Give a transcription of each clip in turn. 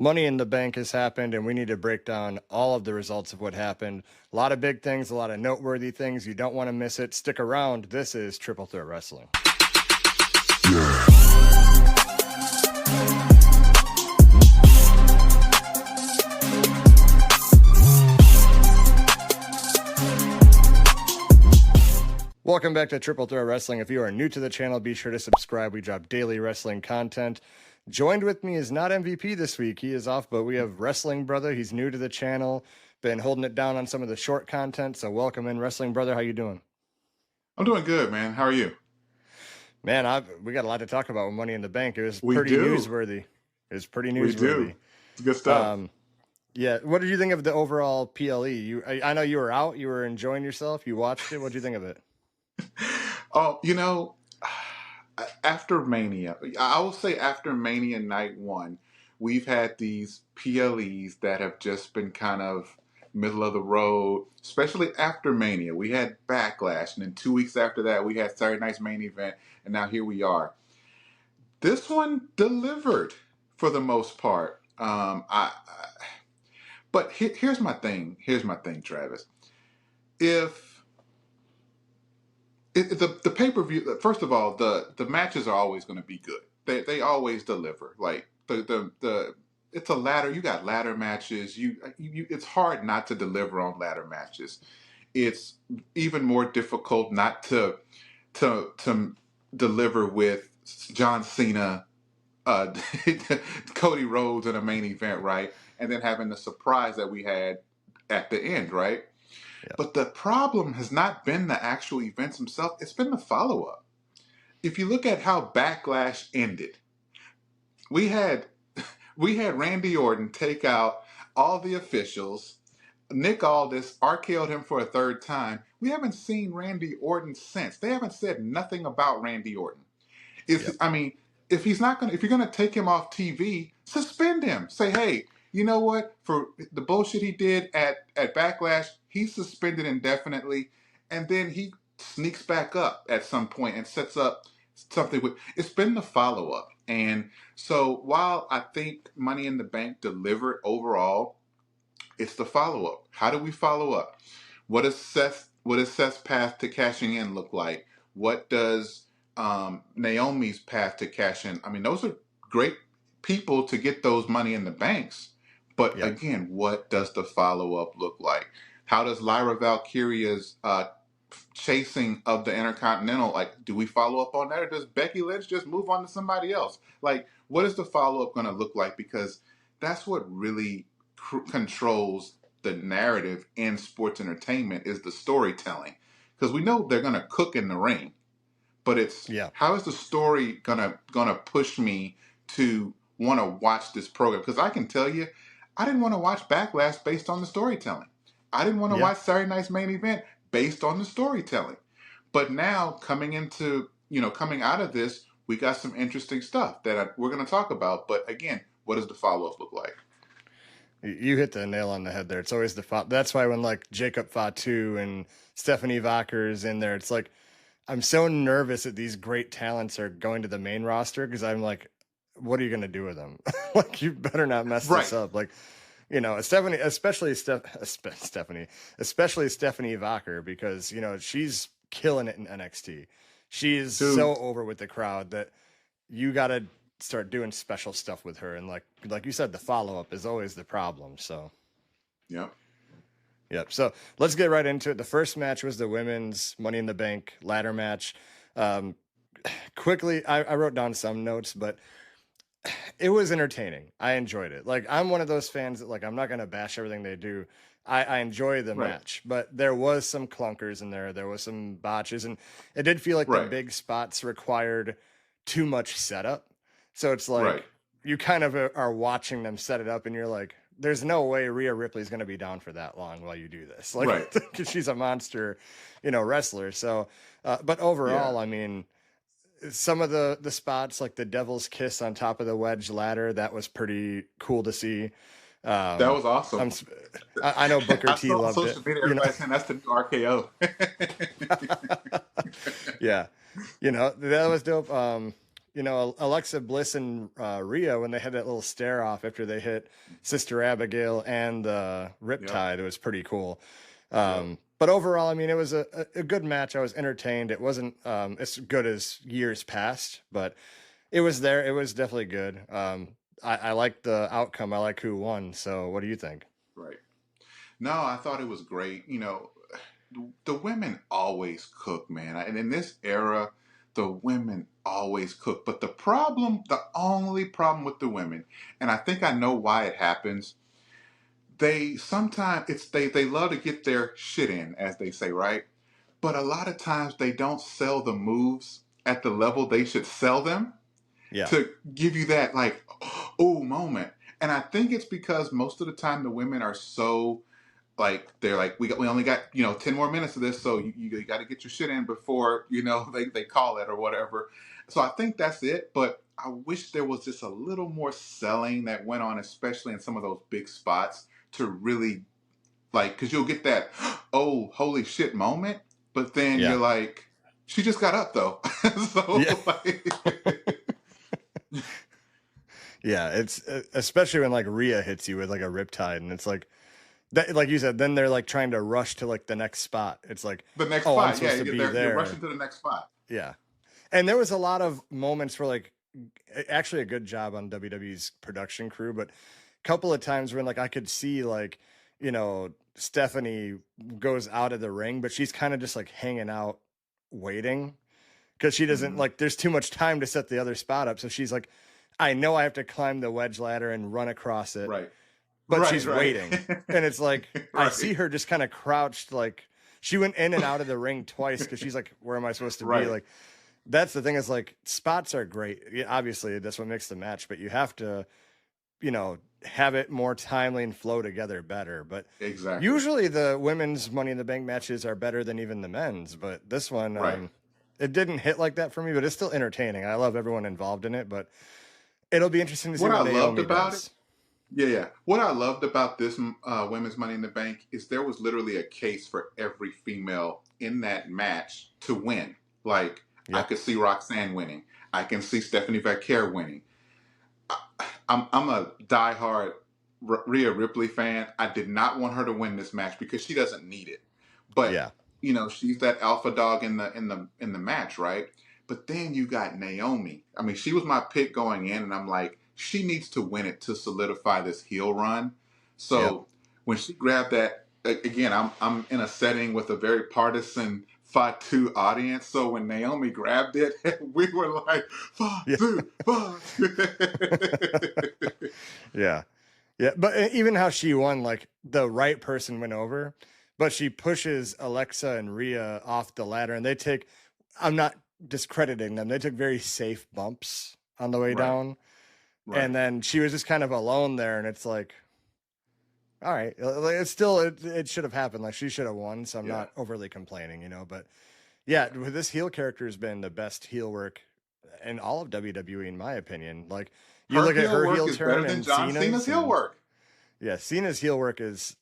Money in the Bank has happened, and we need to break down all of the results of what happened. A lot of big things, a lot of noteworthy things. You don't want to miss it. Stick around. This is Triple Threat Wrestling. Welcome back to Triple Threat Wrestling. If you are new to the channel, be sure to subscribe. We drop daily wrestling content. Joined with me is not MVP this week. He is off, but we have Wrestling Brother. He's new to the channel. Been holding it down on some of the short content. So welcome in, Wrestling Brother. How you doing? I'm doing good, man. How are you? Man, we got a lot to talk about with Money in the Bank. It was We pretty do. newsworthy. We do. It's good stuff. Yeah. What did you think of the overall PLE? I know you were out. You were enjoying yourself. You watched it. What did you think of it? Oh, after Mania, I will say after Mania Night 1, we've had these PLEs that have just been kind of middle of the road, especially after Mania. We had Backlash, and then 2 weeks after that, we had Saturday Night's main event, and now here we are. This one delivered for the most part. But here's my thing. Here's my thing, Travis. If the pay per view, first of all, the matches are always going to be good. They always deliver. Like the it's a ladder. You got ladder matches. It's hard not to deliver on ladder matches. It's even more difficult not to deliver with John Cena, uh, Cody Rhodes in a main event, right? And then having the surprise that we had at the end, right? Yeah. But the problem has not been the actual events themselves, it's been the follow up. If you look at how Backlash ended, we had Randy Orton take out all the officials. Nick Aldis RKO'd him for a third time. We haven't seen Randy Orton since. They haven't said nothing about Randy Orton. Yep. If you're gonna take him off TV, suspend him. Say, hey, you know what? For the bullshit he did at Backlash, he's suspended indefinitely, and then he sneaks back up at some point and sets up something with. It's been the follow up, and so while I think Money in the Bank delivered overall, it's the follow up. How do we follow up? What does Seth's path to cashing in look like? What does Naomi's path to cash in? I mean, those are great people to get those Money in the Banks. But Yep. again, what does the follow up look like? How does Lyra Valkyria's chasing of the Intercontinental, like, do we follow up on that, or does Becky Lynch just move on to somebody else? Like, what is the follow up going to look like? Because that's what really controls the narrative in sports entertainment is the storytelling. Because we know they're going to cook in the ring, but it's Yeah. how is the story gonna push me to want to watch this program? Because I can tell you, I didn't want to watch Backlash based on the storytelling. I didn't want to Yeah. watch Saturday Night's main event based on the storytelling. But now coming out of this, we got some interesting stuff that we're going to talk about. But again, what does the follow up look like? You hit the nail on the head there. It's always that's why when like Jacob Fatu and Stephanie Vacher's in there, it's like I'm so nervous that these great talents are going to the main roster because I'm like, what are you going to do with them? Like, you better not mess Right. this up. Like, Stephanie, especially Stephanie Vacher, because, she's killing it in NXT. She's Dude. so over with the crowd that you got to start doing special stuff with her. And like you said, the follow up is always the problem. So, Yep. yep. So let's get right into it. The first match was the women's Money in the Bank ladder match. Quickly, I wrote down some notes, but it was entertaining. I enjoyed it. Like, I'm one of those fans that, like, I'm not going to bash everything they do. I enjoy the Right. match, but there was some clunkers in there. There was some botches, and it did feel like the Right. big spots required too much setup. So it's Right. like you kind of are watching them set it up, and you're like, there's no way Rhea Ripley's going to be down for that long while you do this. Like, Right. because she's a monster, wrestler. So, but overall, Yeah. I mean, some of the spots, like the Devil's Kiss on top of the wedge ladder, that was pretty cool to see. That was awesome. I'm, I know Booker I T saw on loved social it. media everybody saying that's the new RKO. Yeah, that was dope. Alexa Bliss and Rhea, when they had that little stare off after they hit Sister Abigail and Yep. Riptide, it was pretty cool. Yep. But overall, I mean, it was a good match. I was entertained. It wasn't as good as years past, but it was there. It was definitely good. I like the outcome. I like who won. So what do you think? Right. No, I thought it was great. The women always cook, man. And in this era, the women always cook. But the only problem with the women, and I think I know why it happens, they sometimes they love to get their shit in, as they say, right? But a lot of times they don't sell the moves at the level they should sell them Yeah. to give you that like oh moment. And I think it's because most of the time the women are so like they're like we only got 10 more minutes of this, so you got to get your shit in before they call it or whatever. So I think that's it. But I wish there was just a little more selling that went on, especially in some of those big spots, to really like, because you'll get that oh holy shit moment, but then Yeah. you're like, she just got up though. Yeah. So like, Yeah. It's especially when like Rhea hits you with like a Riptide, and it's like that, like you said, then they're like trying to rush to like the next spot. It's like, the next oh, I'm spot, yeah, supposed to be you're rushing there. to the next spot. Yeah. And there was a lot of moments where like actually a good job on WWE's production crew, but a couple of times when like I could see like, Stephanie goes out of the ring, but she's kind of just like hanging out waiting because she doesn't Hmm. like there's too much time to set the other spot up. So she's like, I know I have to climb the wedge ladder and run across it, Right. but Right, she's right. waiting. And it's like I Right, see her just kind of crouched, like she went in and out of the ring twice because she's like, where am I supposed to be? right, Like that's the thing is like spots are great. Yeah, obviously, that's what makes the match, but you have to, have it more timely and flow together better. But exactly. usually the women's Money in the Bank matches are better than even the men's. But this one, Right. it didn't hit like that for me, but it's still entertaining. I love everyone involved in it, but it'll be interesting to see What I what loved Naomi about it, does. yeah, yeah. What I loved about this women's Money in the Bank is there was literally a case for every female in that match to win. Like, I Yep. could see Roxanne winning. I can see Stephanie Vaquer winning. I'm a diehard Rhea Ripley fan. I did not want her to win this match because she doesn't need it. But Yeah. she's that alpha dog in the match, right? But then you got Naomi. I mean, she was my pick going in, and I'm like, she needs to win it to solidify this heel run. Yep. So when she grabbed that again, I'm in a setting with a very partisan Fatu audience. So when Naomi grabbed it, we were like, Yeah. Fatu, Fatu. Yeah. Yeah. But even how she won, like the right person went over, but she pushes Alexa and Rhea off the ladder, and I'm not discrediting them. They took very safe bumps on the way Right, down. And right. then she was just kind of alone there. And it's like, all right, like, it's still, it should have happened. Like she should have won. So I'm Yeah. not overly complaining, but yeah, this heel character has been the best heel work in all of WWE, in my opinion. Like you Her look at heel her work heel is better turn than and John Cena's Cena's, heel and work. yeah, Cena's heel work is,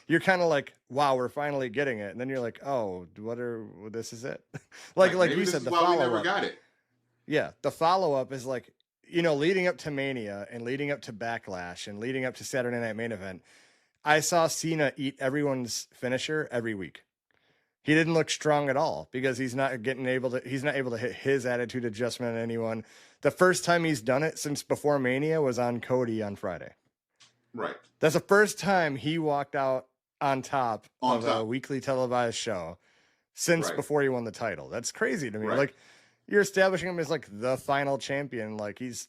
you're kind of like, wow, we're finally getting it. And then you're like, oh, this is it. like, Like, like maybe you this said, is the why we follow never up. got it. Yeah. The follow up is like, leading up to Mania and leading up to Backlash and leading up to Saturday Night Main Event, I saw Cena eat everyone's finisher every week. He didn't look strong at all because he's not able to hit his attitude adjustment on anyone. The first time he's done it since before Mania was on Cody on Friday. Right. That's the first time he walked out on top On of a top. weekly televised show since Right. before he won the title. That's crazy to me. Right. Like you're establishing him as like the final champion. Like he's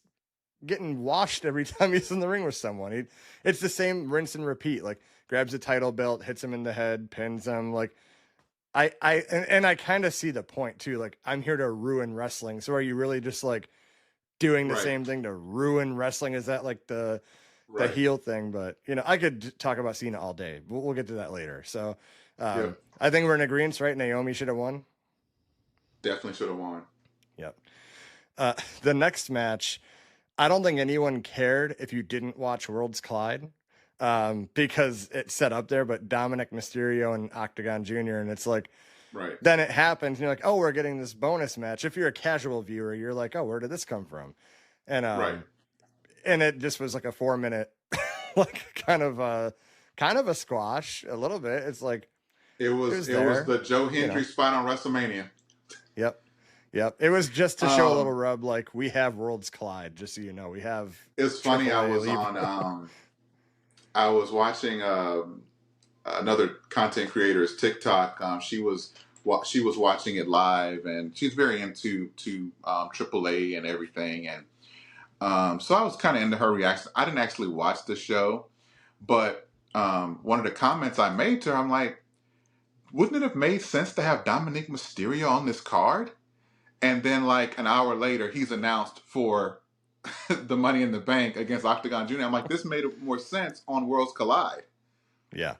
getting washed every time he's in the ring with someone. It's the same rinse and repeat. Like grabs a title belt, hits him in the head, pins him. Like I kind of see the point too. Like I'm here to ruin wrestling. So are you really just like doing the Right. same thing to ruin wrestling? Is that like the Right. heel thing? But I could talk about Cena all day. We'll get to that later. So Yep. I think we're in agreement, right? Naomi should have won. Definitely should have won. Yep. The next match, I don't think anyone cared if you didn't watch Worlds Collide, because it's set up there. But Dominic Mysterio and Octagon Jr. and it's like Right. Then it happens, and you're like, oh, we're getting this bonus match. If you're a casual viewer, you're like, oh, where did this come from? And Right. and it just was like a 4 minute, like kind of a squash, a little bit. It's like it was It was there, the Joe you know. Hendry spot on WrestleMania. Yep, yep. It was just to show a little Um, rub, like we have worlds collide. Just so you know, we have it's funny. Triple A elite. I was watching another content creator's TikTok. She was watching it live, and she's very into AAA and everything. And so I was kind of into her reaction. I didn't actually watch the show, but one of the comments I made to her, I'm like, wouldn't it have made sense to have Dominic Mysterio on this card? And then, like an hour later, he's announced for the Money in the Bank against Octagon Jr. I'm like, this made more sense on Worlds Collide. Yeah,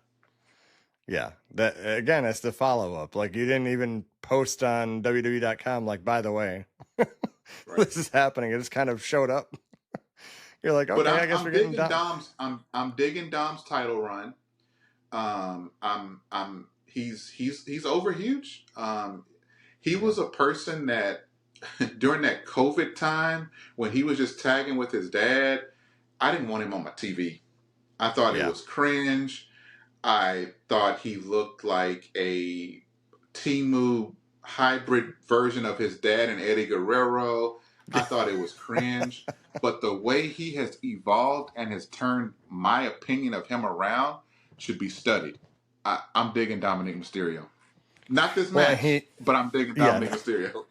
yeah. That again, it's the follow up. Like you didn't even post on WWE.com. Like, by the way, Right. this is happening. It just kind of showed up. You're like, But okay, I guess we're getting done. I'm digging Dom's title run. He's over huge. He Yeah, was a person that during that COVID time when he was just tagging with his dad, I didn't want him on my TV. I thought it yeah. was cringe. I thought he looked like a Timu hybrid version of his dad and Eddie Guerrero. I thought it was cringe. But the way he has evolved and has turned my opinion of him around should be studied. I'm digging Dominic Mysterio. Not this Well, match, but I'm digging yeah. Dominic Mysterio.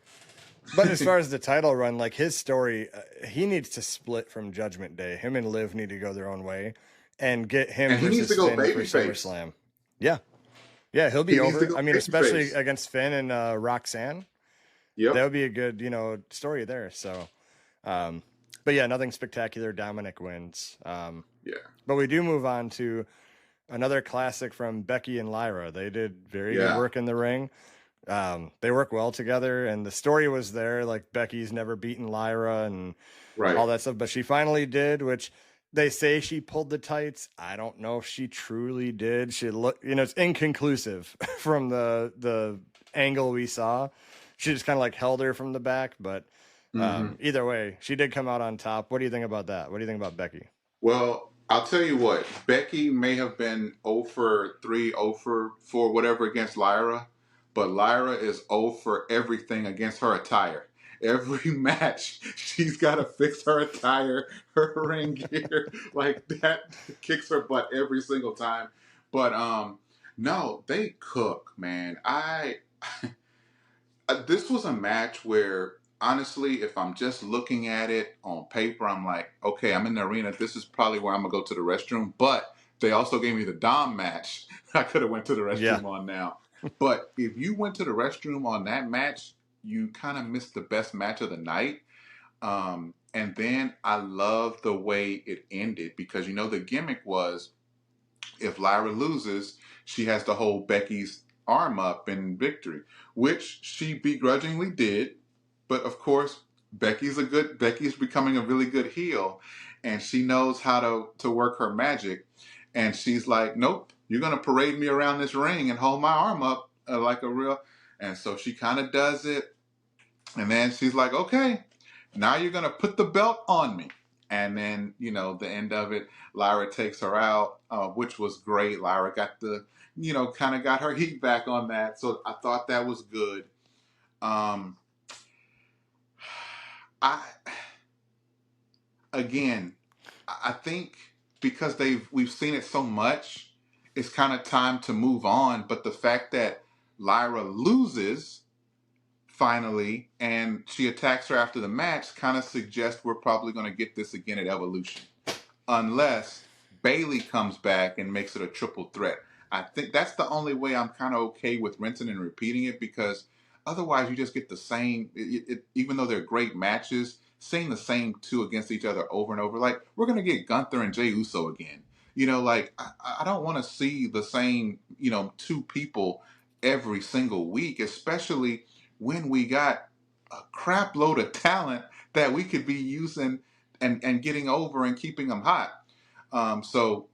But as far as the title run, like his story, he needs to split from Judgment Day. Him and Liv need to go their own way and get him And he needs versus to go Finn for babyface. SummerSlam. Yeah. Yeah, he'll be He needs to over. go I mean, especially babyface. against Finn and Roxanne. That Yep. would be a good, story there. So, but yeah, nothing spectacular. Dominic wins. Yeah. But we do move on to another classic from Becky and Lyra. They did very good Yeah. work in the ring. They work well together, and the story was there. Like Becky's never beaten Lyra and Right. all that stuff, but she finally did, which they say she pulled the tights. I don't know if she truly did. She looked, it's inconclusive from the angle we saw. She just kind of like held her from the back, but either way, she did come out on top. What do you think about that? What do you think about Becky? Well, I'll tell you what. Becky may have been 0 for 3, 0 for 4, whatever against Lyra, but Lyra is 0 for everything against her attire. Every match, she's got to fix her attire, her ring gear, like that kicks her butt every single time. But no, they cook, man. This was a match where honestly, if I'm just looking at it on paper, I'm like, okay, I'm in the arena. This is probably where I'm gonna go to the restroom. But they also gave me the Dom match. I could have went to the Yeah. restroom on now. But if you went to the restroom on that match, you kind of missed the best match of the night. And then I love the way it ended because the gimmick was if Lyra loses, she has to hold Becky's arm up in victory, which she begrudgingly did. But of course, Becky's becoming a really good heel, and she knows how to work her magic. And she's like, "Nope, you're gonna parade me around this ring and hold my arm up like a real." And so she kind of does it, and then she's like, "Okay, now you're gonna put the belt on me." And then, the end of it, Lyra takes her out, which was great. Lyra got kind of got her heat back on that. So I thought that was good. Um, I again, I think because we've seen it so much, it's kind of time to move on. But the fact that Lyra loses finally and she attacks her after the match kind of suggests we're probably going to get this again at Evolution, unless Bayley comes back and makes it a triple threat. I think that's the only way I'm kind of okay with rinsing and repeating it because otherwise you just get the same. Even though they're great matches, seeing the same two against each other over and over. Like we're gonna get Gunther and Jey Uso again. Like I don't want to see the same two people every single week, especially when we got a crap load of talent that we could be using and getting over and keeping them hot. So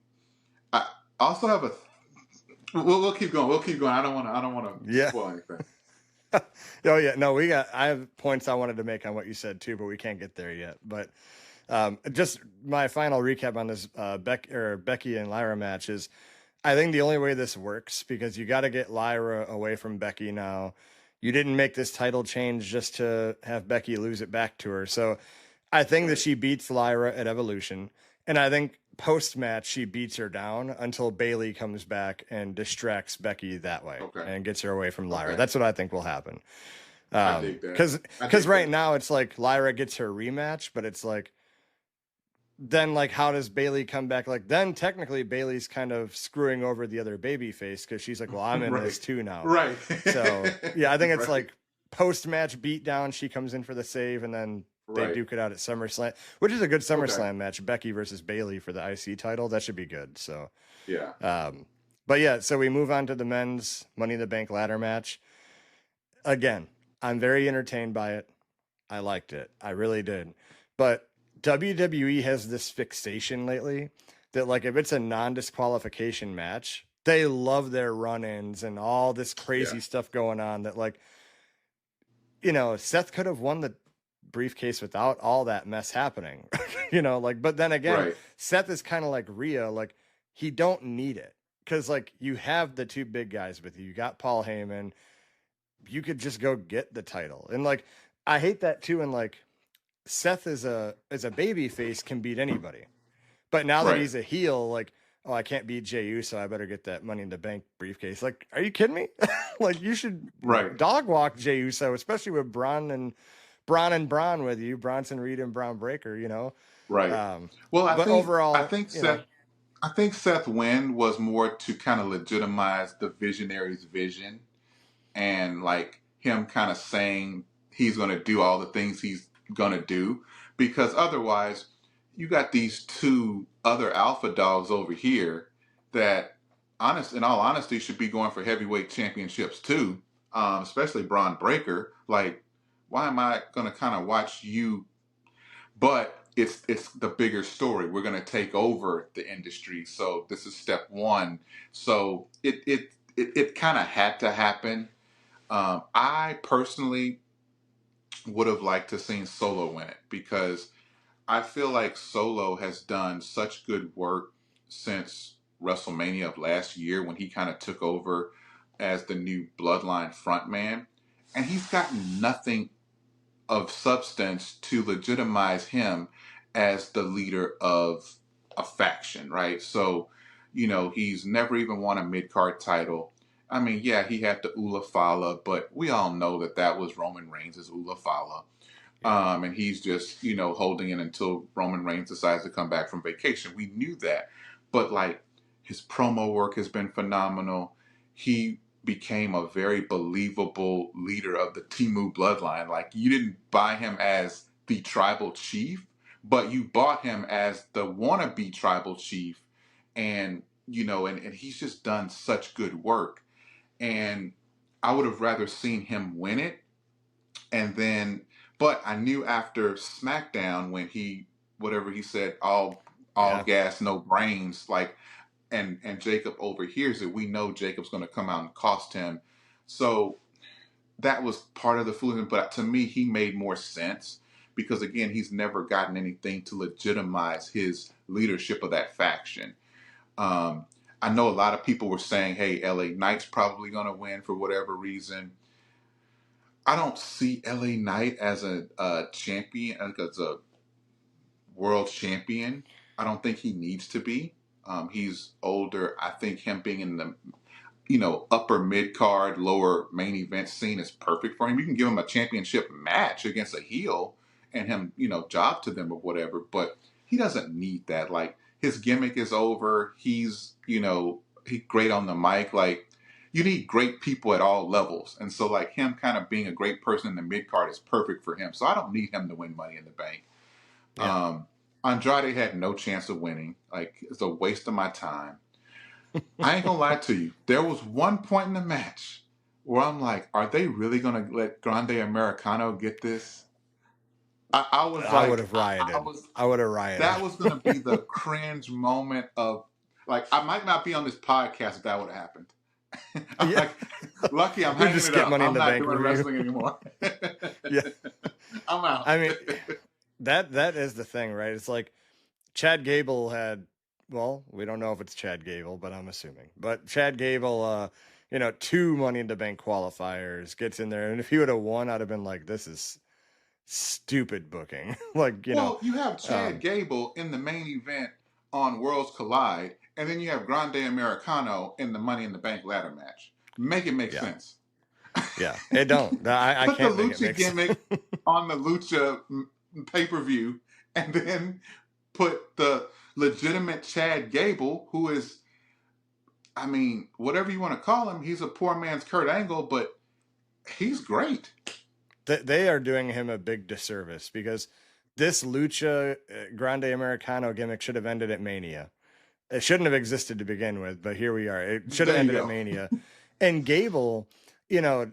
I also have We'll keep going. We'll keep going. I don't want to Yeah. spoil anything. Oh yeah, no, I have points I wanted to make on what you said too, but we can't get there yet. But just my final recap on this Becky and Lyra match is, I think the only way this works, because you got to get Lyra away from Becky now. You didn't make this title change just to have Becky lose it back to her. So I think that she beats Lyra at Evolution, and I think post match she beats her down until Bayley comes back and distracts Becky that way Okay. and gets her away from Lyra. Okay. That's what I think will happen. I dig that. Because right now it's like Lyra gets her rematch, but it's like, then like how does Bayley come back? Like then technically Bayley's kind of screwing over the other baby face because she's like, well, I'm in this too now. Right. So yeah, I think it's like post match beatdown. She comes in for the save, and then they duke it out at SummerSlam, which is a good SummerSlam match. Becky versus Bayley for the IC title. That should be good. So yeah. But yeah, so we move on to the men's Money in the Bank ladder match. Again, I'm very entertained by it. I liked it. I really did. But WWE has this fixation lately that like if it's a non-disqualification match, they love their run-ins and all this crazy stuff going on that like, you know, Seth could have won the briefcase without all that mess happening. You know, like, but then again, Seth is kind of like Rhea, like he don't need it. Cause like you have the two big guys with you. You got Paul Heyman. You could just go get the title. And like I hate that too. And like Seth as a baby face can beat anybody. But now that he's a heel, like, oh, I can't beat Jey Uso, I better get that Money in the Bank briefcase. Like, are you kidding me? Like you should dog walk Jey Uso, especially with Braun and Braun with you, Bronson Reed and Braun Breaker, you know. Well, I think Seth win was more to kind of legitimize the visionary's vision, and like him kind of saying he's going to do all the things he's going to do, because otherwise you got these two other alpha dogs over here that in all honesty should be going for heavyweight championships too, especially Braun Breaker. Like, why am I going to kind of watch you? But it's the bigger story. We're going to take over the industry, so this is step one. So it kind of had to happen. I personally would have liked to seen Solo win it, because I feel like Solo has done such good work since WrestleMania of last year when he kind of took over as the new Bloodline frontman, and he's gotten nothing of substance to legitimize him as the leader of a faction, right? So, you know, he's never even won a mid-card title. I mean, yeah, he had the Ulafala, but we all know that was Roman Reigns' Ulafala. And he's just, you know, holding it until Roman Reigns decides to come back from vacation. We knew that. But, like, his promo work has been phenomenal. He became a very believable leader of the Timu bloodline. Like, you didn't buy him as the tribal chief, but you bought him as the wannabe tribal chief. And, you know, and he's just done such good work. And I would have rather seen him win it. And then, but I knew after SmackDown when whatever he said, all gas, no brains, like, and Jacob overhears it, we know Jacob's going to come out and cost him. So that was part of the foolishness. But to me, he made more sense because, again, he's never gotten anything to legitimize his leadership of that faction. I know a lot of people were saying, hey, LA Knight's probably going to win for whatever reason. I don't see LA Knight as a champion, as a world champion. I don't think he needs to be. He's older. I think him being in the, you know, upper mid card, lower main event scene is perfect for him. You can give him a championship match against a heel and him, you know, job to them or whatever, but he doesn't need that. Like, his gimmick is over. He's, you know, he's great on the mic. Like, you need great people at all levels. And so, like, him kind of being a great person in the mid card is perfect for him. So I don't need him to win Money in the Bank. Yeah. Andrade had no chance of winning. Like, it's a waste of my time. I ain't gonna lie to you. There was one point in the match where I'm like, are they really gonna let Grande Americano get this? I was I like, would have rioted. I would have rioted. That was gonna be the cringe moment of, like, I might not be on this podcast if that would have happened. I'm Yeah. like, lucky I'm We'll hanging just it get up. Money in I'm the not Bank doing review. wrestling anymore. Yeah. I'm out. I mean, that is the thing, right? It's like Chad Gable had, well, we don't know if it's Chad Gable, but I'm assuming. But Chad Gable, 2 Money in the Bank qualifiers, gets in there, and if he would have won, I'd have been like, this is stupid booking. Like, Well, you have Chad um, Gable in the main event on Worlds Collide, and then you have Grande Americano in the Money in the Bank ladder match. Make it make yeah, sense. yeah, it don't. I Put the can't make it Lucha make sense. gimmick on the Lucha pay per view, and then put the legitimate Chad Gable, who is, I mean, whatever you want to call him, he's a poor man's Kurt Angle, but he's great. They are doing him a big disservice because this Lucha Grande Americano gimmick should have ended at Mania. It shouldn't have existed to begin with, but here we are. It should have There you ended at go. Mania. And Gable, you know,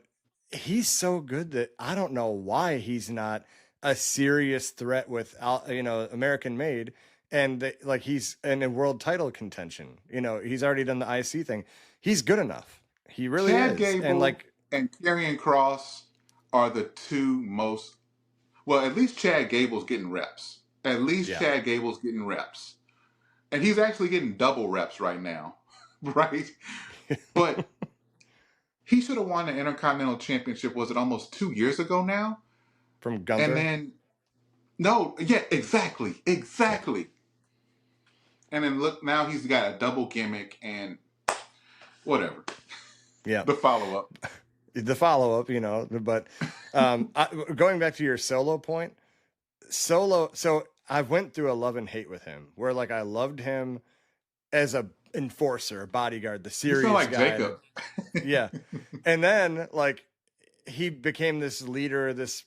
he's so good that I don't know why he's not a serious threat with, American made. And like he's in a world title contention. He's already done the IC thing. He's good enough. He really Chad is. And Gable like, and Karrion Kross are the two most, well, at least Chad Gable's getting reps. At least yeah, Chad Gable's getting reps. And he's actually getting double reps right now, right? But he should have won the Intercontinental Championship, was it almost 2 years ago now? from And Gunther. then, no, yeah, exactly, Yeah. exactly. And then look, now he's got a double gimmick and whatever. Yeah. The follow up. The follow up, but going back to your Solo point, Solo. So I went through a love and hate with him, where like I loved him as a enforcer, bodyguard, the You sound serious like guy. Jacob. Yeah, and then like he became this leader, this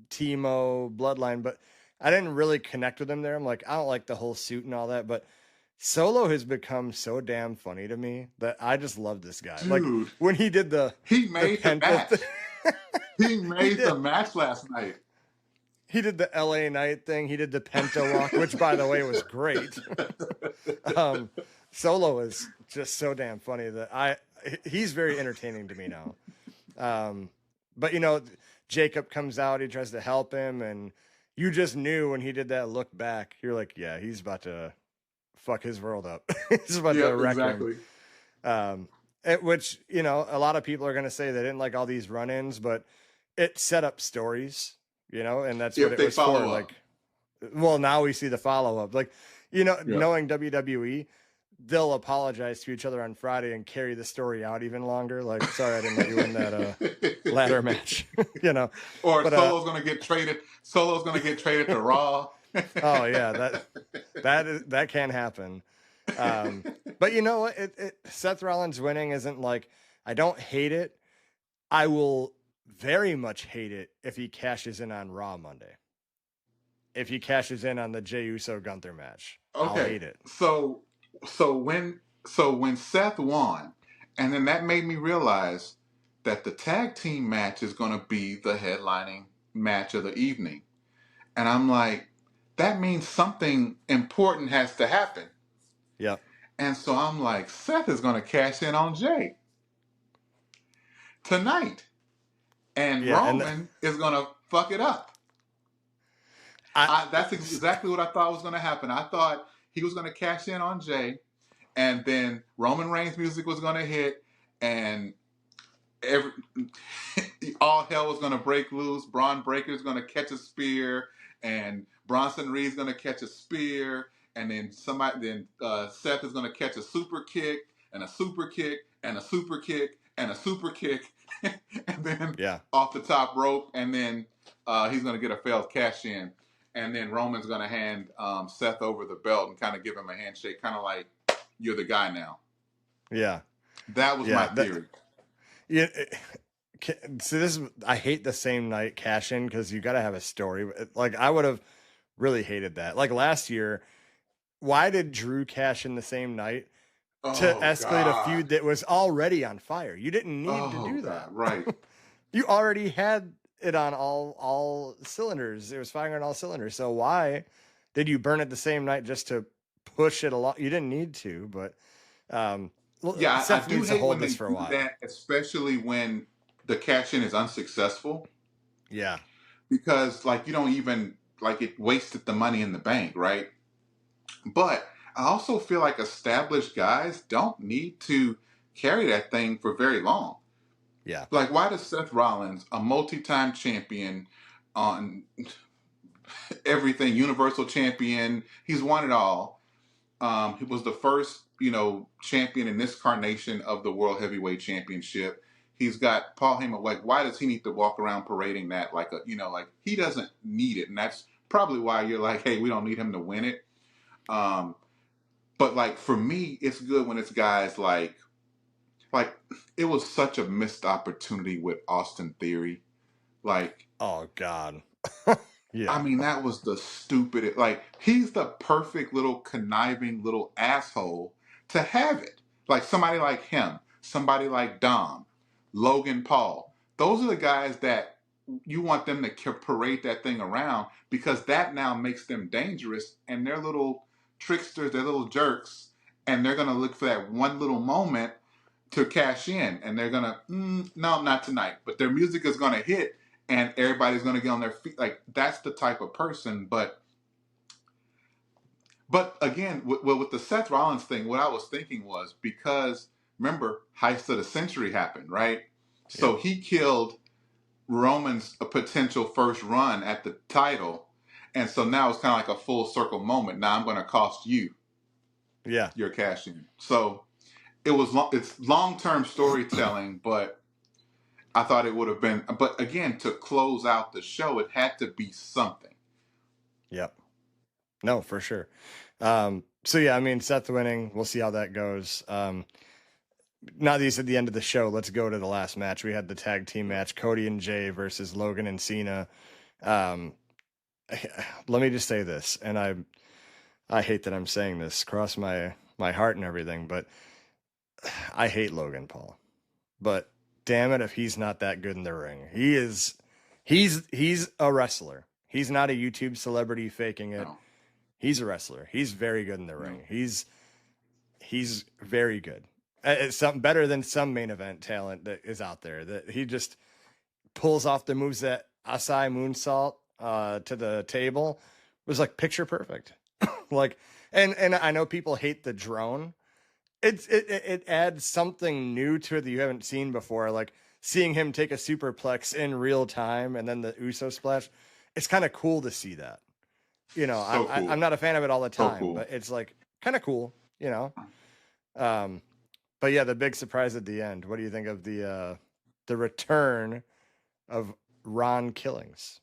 Timo bloodline, but I didn't really connect with him there. I'm like, I don't like the whole suit and all that, but Solo has become so damn funny to me that I just love this guy. Like Dude, when he did the he the made the Penta match. thing. He He made the did. match last night. He did the LA Knight thing. He did the Penta walk, which by the way was great. um, Solo is just so damn funny that he's very entertaining to me now. But Jacob comes out, he tries to help him, and you just knew when he did that look back, you're like, yeah, he's about to fuck his world up. He's about to Yep, wreck him. exactly. Which, a lot of people are going to say they didn't like all these run-ins, but it set up stories, and that's what If it they was for. follow up. Like, well, now we see the follow-up. Like, Yep. knowing WWE, they'll apologize to each other on Friday and carry the story out even longer. Like, sorry, I didn't let you win that ladder match, Or but Solo's gonna get traded. Solo's gonna get traded to Raw. oh yeah, that can happen. But you know what? Seth Rollins winning isn't like, I don't hate it. I will very much hate it if he cashes in on Raw Monday. If he cashes in on the Jey Uso Gunther match, I'll Okay, hate it. so when Seth won, and then that made me realize that the tag team match is gonna be the headlining match of the evening, and I'm like, that means something important has to happen. Yep. And so I'm like, Seth is gonna cash in on Jay tonight, and Yeah, and Roman is gonna fuck it up. I That's exactly what I thought was going to happen. I thought he was going to cash in on Jay, and then Roman Reigns' music was going to hit, and every, all hell was going to break loose. Braun Breaker's going to catch a spear, and Bronson Reed's going to catch a spear, and then Seth is going to catch a super kick, and a super kick, and a super kick, and a super kick, and then yeah. off the top rope, and then he's going to get a failed cash in. And then Roman's going to hand Seth over the belt and kind of give him a handshake, kind of like, you're the guy now. Yeah. That was my theory. Yeah. So I hate the same night cash in because you got to have a story. Like, I would have really hated that. Like last year, why did Drew cash in the same night to escalate a feud that was already on fire? You didn't need to do that. Right. You already had it on all cylinders. It was firing on all cylinders. So why did you burn it the same night just to push it along? You didn't need to, but Yeah, I Seth do needs to hate hold when they this for a do while. that, especially when the cash in is unsuccessful, Yeah. because like you don't even like it wasted the money in the bank, right? But I also feel like established guys don't need to carry that thing for very long. Yeah. Like, why does Seth Rollins, a multi-time champion on everything, Universal Champion, he's won it all. He was the first, champion in this carnation of the World Heavyweight Championship. He's got Paul Heyman. Like, why does he need to walk around parading that like he doesn't need it, and that's probably why you're like, hey, we don't need him to win it. Um, but like for me, it's good when it's guys like it was such a missed opportunity with Austin Theory. Like, Oh God. I Yeah. mean, that was the stupidest. Like, he's the perfect little conniving little asshole to have it. Like somebody like him, somebody like Dom, Logan Paul. Those are the guys that you want them to parade that thing around, because that now makes them dangerous, and they're little tricksters, they're little jerks, and they're gonna look for that one little moment to cash in, and they're gonna no, not tonight, but their music is gonna hit and everybody's gonna get on their feet. Like, that's the type of person. But again, with the Seth Rollins thing, what I was thinking was, because remember, Heist of the Century happened, right? So Yep. he killed Roman's a potential first run at the title, and so now it's kind of like a full circle moment. Now I'm going to cost you Yeah. your cash in. So it's long term storytelling, but I thought it would have been. But again, to close out the show, it had to be something. Yep. No, for sure. So yeah, I mean, Seth winning, we'll see how that goes. Now that he's at the end of the show, let's go to the last match. We had the tag team match, Cody and Jay versus Logan and Cena. Um, let me just say this, and I hate that I'm saying this, cross my heart and everything, but I hate Logan Paul. But damn it, if he's not that good in the ring. He's a wrestler. He's not a YouTube celebrity faking it. No, He's a wrestler. He's very good in the no. ring. He's very good. It's something better than some main event talent that is out there. That he just pulls off the moves that Asai moonsault to the table was like picture perfect. Like, and I know people hate the drone. It adds something new to it that you haven't seen before. Like seeing him take a superplex in real time and then the Uso splash. It's kind of cool to see that. So I'm cool. not a fan of it all the So time, cool. but it's like kind of cool. You know. Um, but yeah, the big surprise at the end. What do you think of the return of Ron Killings?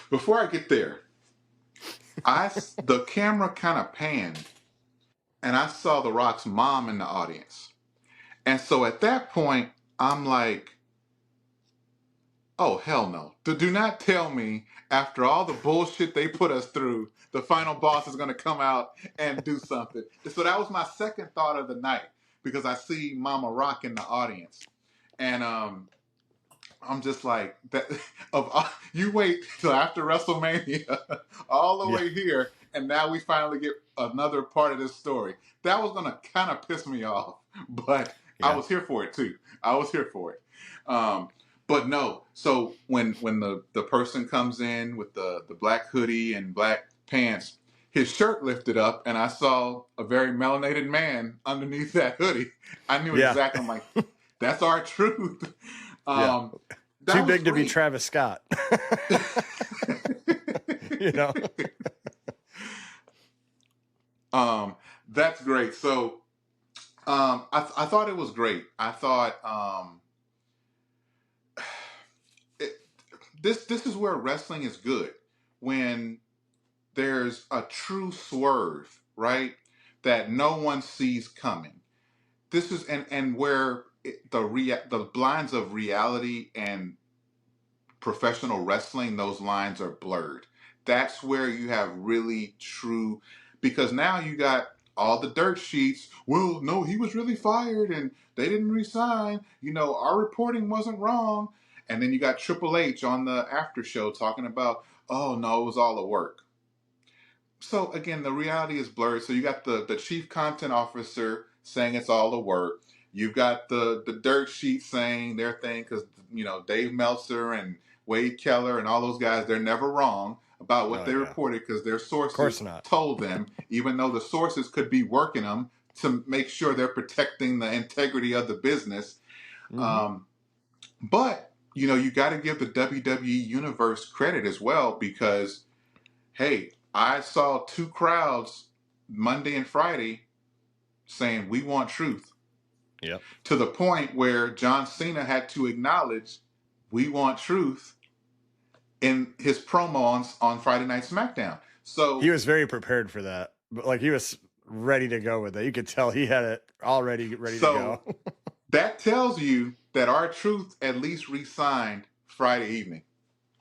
Before I get there, the camera kind of panned, and I saw The Rock's mom in the audience, and so at that point, I'm like, oh, hell no. Do not tell me, after all the bullshit they put us through, the final boss is going to come out and do something. So that was my second thought of the night, because I see Mama Rock in the audience. And I'm just like, that. You wait till after WrestleMania, all the Yeah, way here, and now we finally get another part of this story. That was going to kind of piss me off, but I yeah, was here for it too. I was here for it. Um, but no, so when the person comes in with the black hoodie and black pants, his shirt lifted up, and I saw a very melanated man underneath that hoodie. I knew yeah, exactly. I'm like, that's our truth. yeah. Um, Too that was big to be great. Travis Scott. you know. um, that's great. So I thought it was great. I thought it, this is where wrestling is good, when there's a true swerve, right? That no one sees coming. This is and where the lines of reality and professional wrestling, those lines are blurred. That's where you have really true, because now you got all the dirt sheets. Well, no, he was really fired and they didn't resign. Our reporting wasn't wrong. And then you got Triple H on the after show talking about, oh no, it was all a work. So again, the reality is blurred. So you got the chief content officer saying it's all a work. You've got the dirt sheet saying their thing because Dave Meltzer and Wade Keller and all those guys, they're never wrong about what Oh they yeah, of reported because their course sources not. told them, even though the sources could be working them to make sure they're protecting the integrity of the business. Hmm. But you got to give the WWE universe credit as well because hey, I saw two crowds Monday and Friday saying we want truth Yep. to the point where John Cena had to acknowledge we want truth in his promo on Friday Night SmackDown. He So was very prepared for that, but like he was ready to go with it. You could tell he had it already ready to go. so that tells you that our truth at least re-signed Friday evening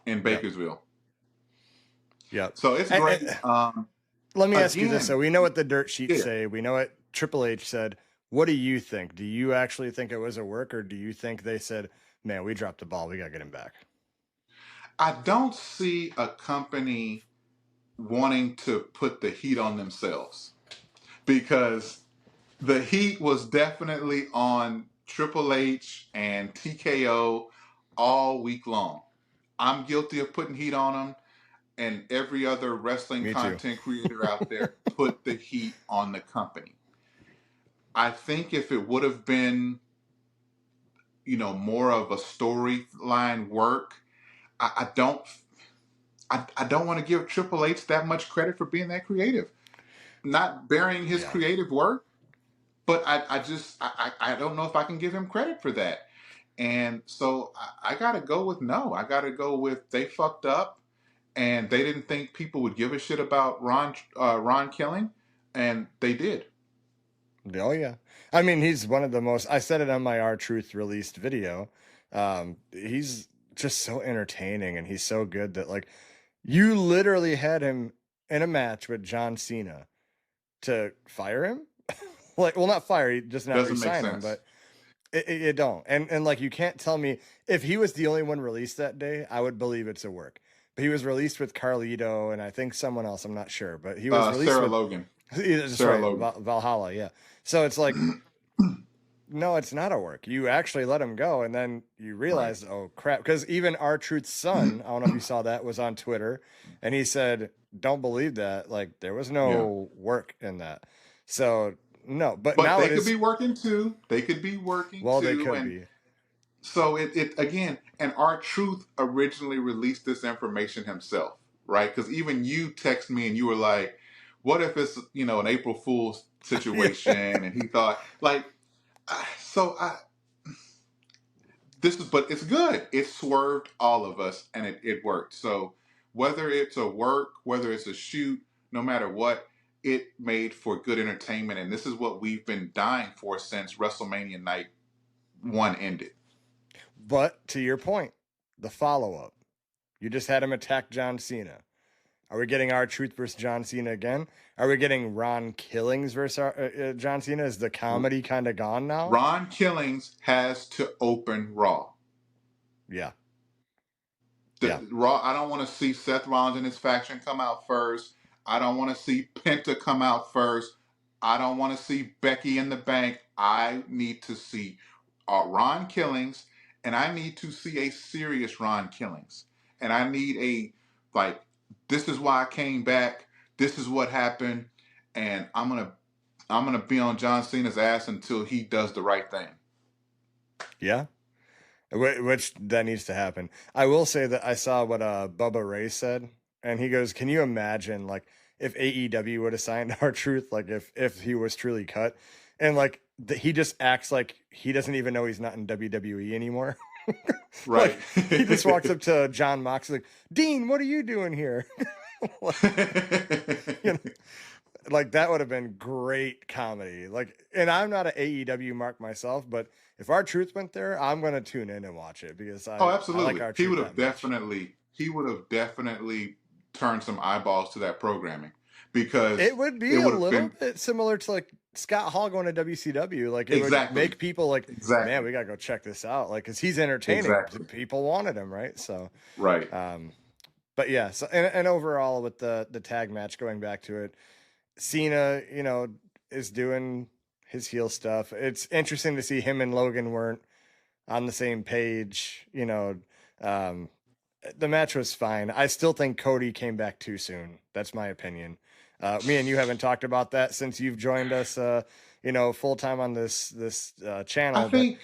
in Yep. Bakersville. Yep. So it's great. Let me ask you this. So Again, we know what the dirt sheets yeah, say. We know what Triple H said. What do you think? Do you actually think it was a work, or do you think they said, man, we dropped the ball. We got to get him back? I don't see a company wanting to put the heat on themselves because the heat was definitely on Triple H and TKO all week long. I'm guilty of putting heat on them, and every other wrestling Me too. content creator out there put the heat on the company. I think if it would have been, more of a storyline work, I, I don't, I don't want to give Triple H that much credit for being that creative. Not burying his Yeah. creative work, but I just I don't know if I can give him credit for that. And so I got to go with no. I got to go with they fucked up, and they didn't think people would give a shit about Ron Killing, and they did. Oh yeah. I mean, he's one of the most. I said it on my R Truth released video. He's just so entertaining, and he's so good that like you literally had him in a match with John Cena to fire him. Like, well, not fire, just not Doesn't make re-sign him, sense. but it don't. And like you can't tell me if he was the only one released that day, I would believe it's a work. But he was released with Carlito and I think someone else. I'm not sure, but he was released Sarah with. Logan. That's Sarah right, Logan. Valhalla. Yeah. So it's like, no, it's not a work. You actually let him go, and then you Right. realize, oh crap! Because even R Truth's son, I don't know if you saw that, was on Twitter, and he said, "Don't believe that. Like there was Yeah. no work in that." So no, but But now they it could is. be working too. They could be working Well, they too. could And be. so it again, and our truth originally released this information himself, right? Because even you text me and you were like, "What if it's an April Fool's Yeah. situation?" And he thought like, so I this is, but it's good. It swerved all of us, and it worked. So whether it's a work, whether it's a shoot, no matter what, it made for good entertainment, and this is what we've been dying for since WrestleMania Night One ended. But to your point, the follow up, you just had him attack John Cena. Are we getting R Truth versus John Cena again? Are we getting Ron Killings versus John Cena? Is the comedy kind of gone now? Ron Killings has to open Raw. Yeah. Yeah. The Raw. I don't want to see Seth Rollins and his faction come out first. I don't want to see Penta come out first. I don't want to see Becky in the Bank. I need to see Ron Killings, and I need to see a serious Ron Killings, and I need a like. This is why I came back. This is what happened, and I'm gonna be on John Cena's ass until he does the right thing. Yeah. Which that needs to happen. I will say that I saw what Bubba Ray said, and he goes, "Can you imagine like if AEW would have signed our truth, like if he was truly cut, and like he just acts like he doesn't even know he's not in WWE anymore." Right. Like he just walks up to John Moxley, like, "Dean, what are you doing here?" Like, you know, like that would have been great comedy. Like, and I'm not an AEW mark myself, but if our truth went there, I'm gonna tune in and watch it because Oh, I like absolutely. our He truth would have that much. definitely he would have definitely turned some eyeballs to that programming because It would be it a would have little been bit similar to like Scott Hall going to WCW. Like it would exactly, make people like, man, exactly, we gotta go check this out. Like, cause he's entertaining. exactly. People wanted him, right? So, Right. um, but yeah. So and overall with the tag match, going back to it, Cena, is doing his heel stuff. It's interesting to see him and Logan weren't on the same page. You know, the match was fine. I still think Cody came back too soon. That's my opinion. Me and you haven't talked about that since you've joined us, full time on this I channel. But think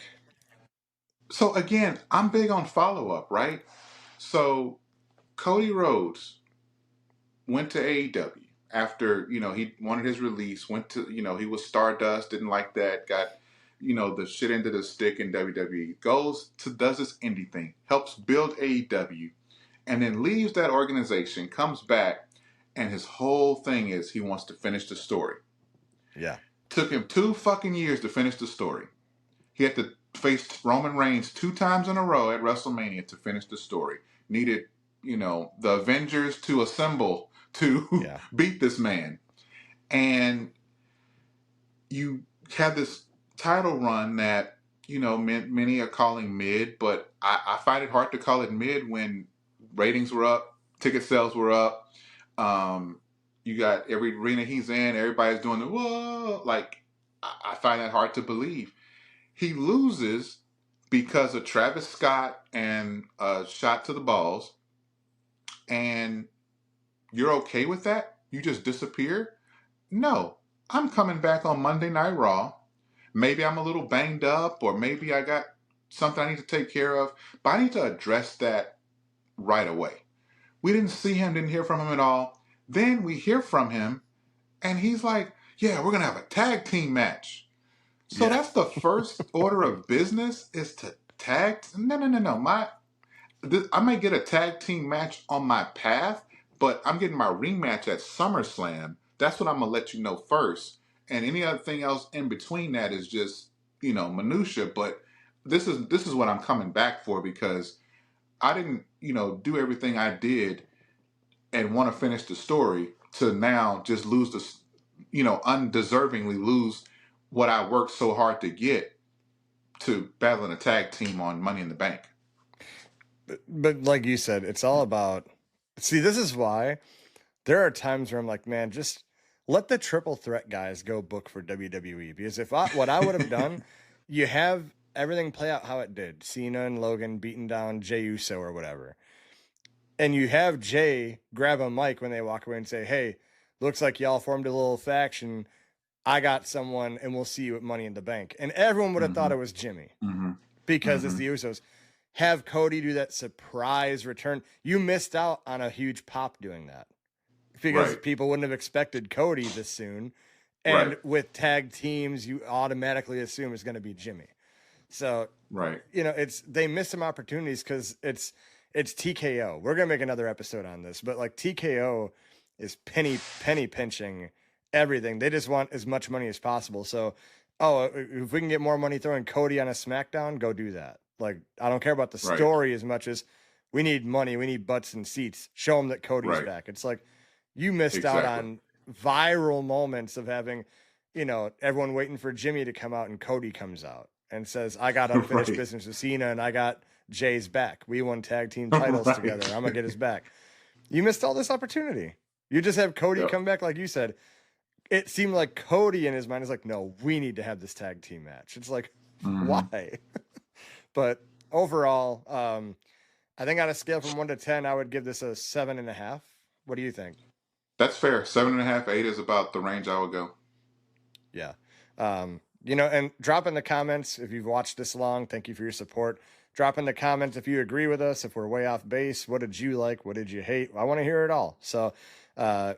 so. Again, I'm big on follow up, right? So Cody Rhodes went to AEW after he wanted his release. Went to he was Stardust, didn't like that. Got the shit into the stick in WWE. Goes to does this indie thing, helps build AEW, and then leaves that organization. Comes back, and his whole thing is he wants to finish the story. yeah, Took him 2 fucking years to finish the story. He had to face Roman Reigns 2 times in a row at WrestleMania to finish the story. Needed, the Avengers to assemble to yeah, beat this man. And you have this title run that, many are calling mid, but I find it hard to call it mid when ratings were up, ticket sales were up. You got every arena he's in, everybody's doing the whoa. Like, I find that hard to believe. He loses because of Travis Scott and a shot to the balls, and you're okay with that? You just disappear? No. I'm coming back on Monday Night Raw. Maybe I'm a little banged up, or maybe I got something I need to take care of, but I need to address that right away. We didn't see him, didn't hear from him at all. Then we hear from him, and he's like, yeah, we're going to have a tag team match. So yeah. that's the first order of business is to tag. No. I might get a tag team match on my path, but I'm getting my rematch at SummerSlam. That's what I'm gonna let you know first. And any other thing else in between that is just minutia. But this is what I'm coming back for, because I didn't do everything I did and want to finish the story to now just lose undeservingly lose what I worked so hard to get to battling a tag team on Money in the Bank. But like you said, it's all about. See, this is why there are times where I'm like, man, just let the triple threat guys go book for WWE. Because what I would have done, you have everything play out how it did. Cena and Logan beating down Jey Uso or whatever. And you have Jay grab a mic when they walk away and say, hey, looks like y'all formed a little faction. I got someone, and we'll see you at Money in the Bank. And everyone would have thought it was Jimmy because it's the Usos. Have Cody do that surprise return. You missed out on a huge pop doing that because people wouldn't have expected Cody this soon. And with tag teams, you automatically assume it's going to be Jimmy. So, they miss some opportunities because it's TKO. We're going to make another episode on this, but like TKO is penny pinching everything. They just want as much money as possible. So, if we can get more money throwing Cody on a SmackDown, go do that. Like, I don't care about the story as much as we need money. We need butts and seats. Show them that Cody's back. It's like you missed out on viral moments of having, everyone waiting for Jimmy to come out, and Cody comes out and says, I got unfinished business with Cena, and I got Jay's back. We won tag team titles together. I'm going to get his back. You missed all this opportunity. You just have Cody come back, like you said. It seemed like Cody in his mind is like, no, we need to have this tag team match. It's like, why? But overall, I think on a scale from 1 to 10, I would give this a 7.5. What do you think? That's fair. 7.5, 8 is about the range I would go. Yeah. And drop in the comments if you've watched this long. Thank you for your support. Drop in the comments if you agree with us, if we're way off base. What did you like? What did you hate? I want to hear it all. So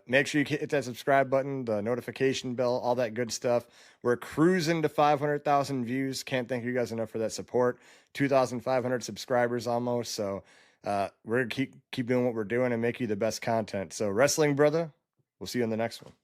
make sure you hit that subscribe button, the notification bell, all that good stuff. We're cruising to 500,000 views. Can't thank you guys enough for that support. 2,500 subscribers almost. So we're going to keep doing what we're doing and make you the best content. So Wrestling Brother, we'll see you in the next one.